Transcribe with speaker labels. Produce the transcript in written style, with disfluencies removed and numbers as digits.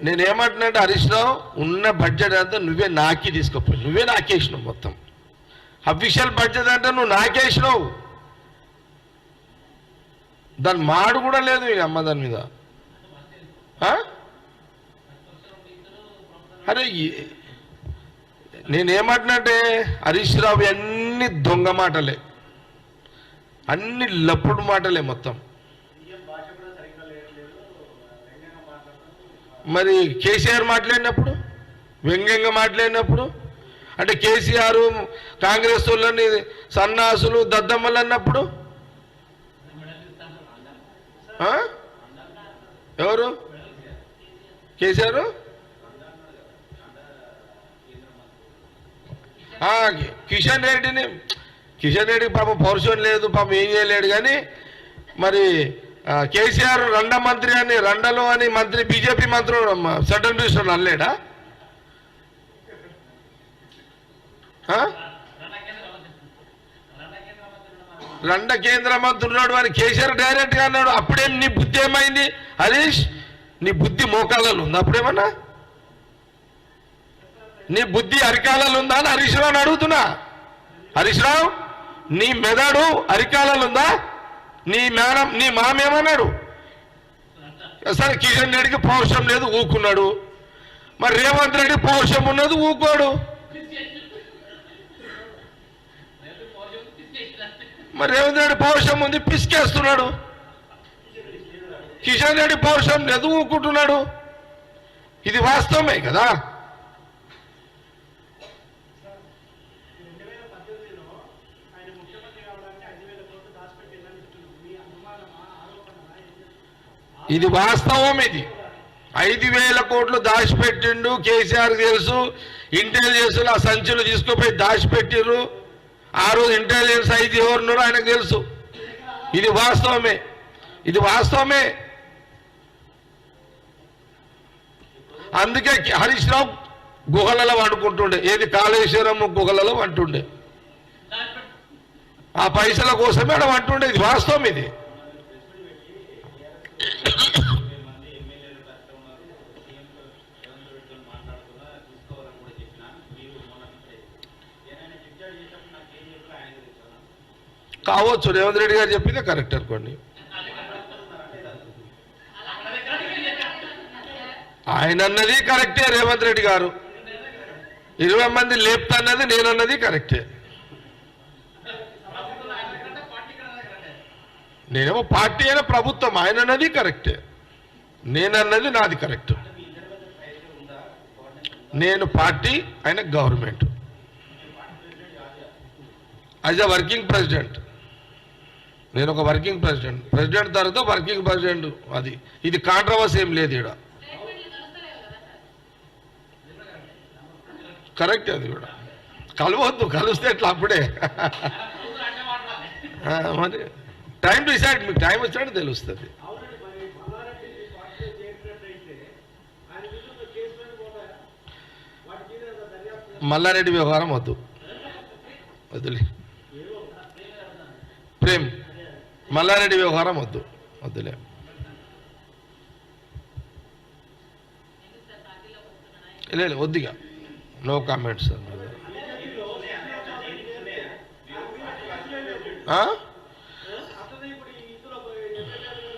Speaker 1: నేనేమంటున్నా హరీష్ రావు ఉన్న బడ్జెట్ అంతా నువ్వే నాకి తీసుకుపోయి నువ్వే నాకేసినావు మొత్తం అఫీషియల్ బడ్జెట్ అంటే నువ్వు నాకేసినావు దాని మాడు కూడా లేదు అమ్మ దాని మీద అరే నేనేమంటున్నట్టే హరీష్ రావు అన్ని దొంగ మాటలే అన్ని లప్పుడు మాటలే మొత్తం మరి కేసీఆర్ మాట్లాడినప్పుడు వ్యంగ్యంగా మాట్లాడినప్పుడు అంటే కేసీఆర్ కాంగ్రెస్ వాళ్ళని సన్నాసులు దద్దమ్మలు అన్నప్పుడు ఎవరు కేసీఆర్ కిషన్ రెడ్డి పాపం పౌరుషం లేదు పాపం ఏం చేయలేడు కానీ మరి కేసీఆర్ రండ మంత్రి అని రండలో అని మంత్రి బీజేపీ మంత్రులు సెంట్రల్ మినిస్టర్ అనలేడా రండ కేంద్ర మంత్రి ఉన్నాడు అని కేసీఆర్ డైరెక్ట్గా అన్నాడు అప్పుడేం నీ బుద్ధి ఏమైంది హరీష్ నీ బుద్ధి మోకాలలో ఉంది అప్పుడేమన్నా నీ బుద్ధి అరికాలలో ఉందా అని హరీష్ రావుని అడుగుతున్నా హరీష్ రావు నీ మెదడు అరికాలలో ఉందా నీ మామేమన్నాడు సరే కిషన్ రెడ్డికి పౌరుషం లేదు ఊకున్నాడు మరి రేవంత్ రెడ్డి పౌరుషం ఉన్నది ఊకోడు మరి రేవంత్ రెడ్డి పౌరుషం ఉంది పిసికేస్తున్నాడు కిషన్ రెడ్డి పౌరుషం లేదు ఊకుంటున్నాడు ఇది వాస్తవమే కదా ఇది వాస్తవం ఇది 5,000 కోట్లు దాచిపెట్టిండు కేసీఆర్ తెలుసు ఇంటెలిజెన్స్ ఆ సంచులు తీసుకుపోయి దాచిపెట్టిర్రు ఆ రోజు ఇంటెలిజెన్స్ అయితే ఎవరున్నారో ఆయనకు తెలుసు ఇది వాస్తవమే అందుకే హరీష్ రావు గుహలలో వండుకుంటుండే ఏది కాళేశ్వరం గుహలలో వంటుండే ఆ పైసల కోసమే అక్కడ వంటుండే ఇది వాస్తవం ఇది కావచ్చు రేవంత్ రెడ్డి గారు చెప్పిందే కరెక్ట్ అనుకోండి ఆయన అన్నది కరెక్టే రేవంత్ రెడ్డి గారు 20 మంది లేపుతాన్నది నేనన్నది కరెక్టే నేనేమో పార్టీ అయినా ప్రభుత్వం ఆయన అన్నది కరెక్టే నేనన్నది నాది కరెక్ట్ నేను పార్టీ ఆయన government as a working president నేను ఒక వర్కింగ్ ప్రెసిడెంట్ తర్వాత వర్కింగ్ ప్రెసిడెంట్ అది ఇది కాంట్రవర్సీ ఏం లేదు ఇక్కడ కరెక్ట్ అది కూడా కలవద్దు కలిస్తే ఎట్లా అప్పుడే మరి టైం డిసైడ్ మీకు టైం వచ్చినట్టు తెలుస్తుంది మల్లారెడ్డి వ్యవహారం వద్దులే ప్రేమ్ మల్లారెడ్డి వ్యవహారం వద్దులే లేదు వద్దుగా నో కామెంట్స్